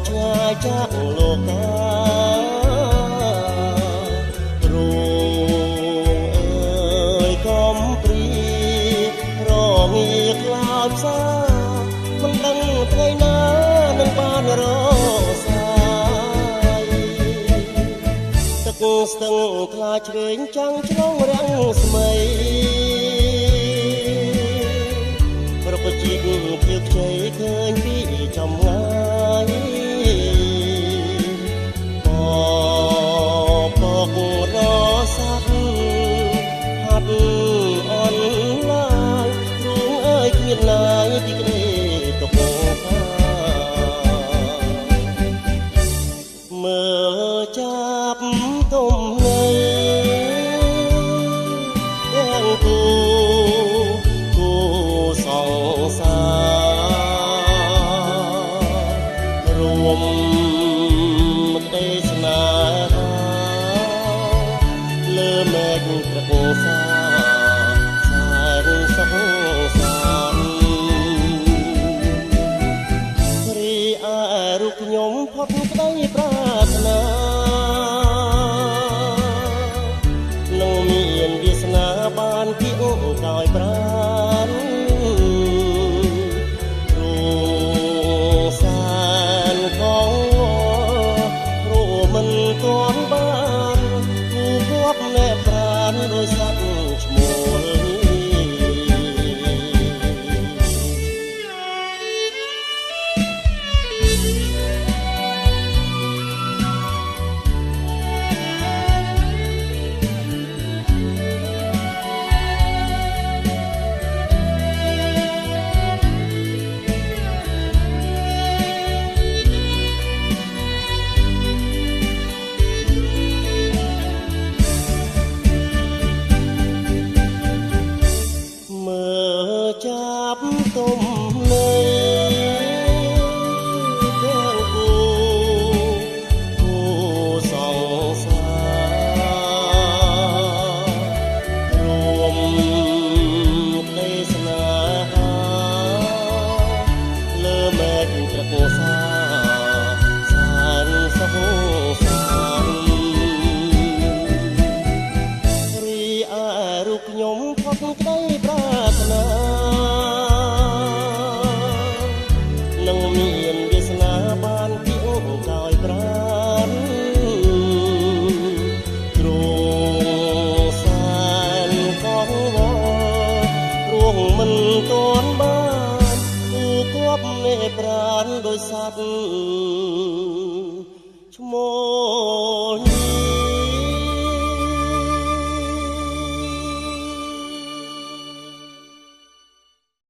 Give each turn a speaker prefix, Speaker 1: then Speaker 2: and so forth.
Speaker 1: ឆ្ងាយจากលោកកាទ្រង់អើយកំព្រីរងាខ្លោចផ្សាមិនដឹងថ្ងៃណានឹងបានរសាយទឹកស្ទឹងថ្លាឆ្វេងចាំងឆ្លងរាំងស្មីរកជីកភៀវខ្ចីឃើញពីចំងាយបករសាត់ហាត់អនឡាយគ្រូអើយគ្មានឡាយពីក្ដីទុកខាមើលចាប់ទុំនៅទាំងគូសងសារួមក្ដីស្នេហាលើមេឃក្រកសាសែនសុខសាន្តរីឯរូបខ្ញុំផុតក្ដីប្រាថ្នានឹងមានវាសនាបានពីអូកោយប្រានមិនទាន់បានគូគប់ណែប្រានដោយសត្វឈ្មោលចាប់ទុំនៅទាំងគូសងសារួមក្ដីស្នេហាលើមេឃក្រកសាសានសុខសាន្តរីឯរូបខ្ញុំផុតក្ដីប្រាថ្នានឹងមានវាសនាបានពីអូកោយប្រានទ្រង់សែនកងវរួងមិនទាន់បានគូគប់នេប្រានដោយសត្វឈ្មោះ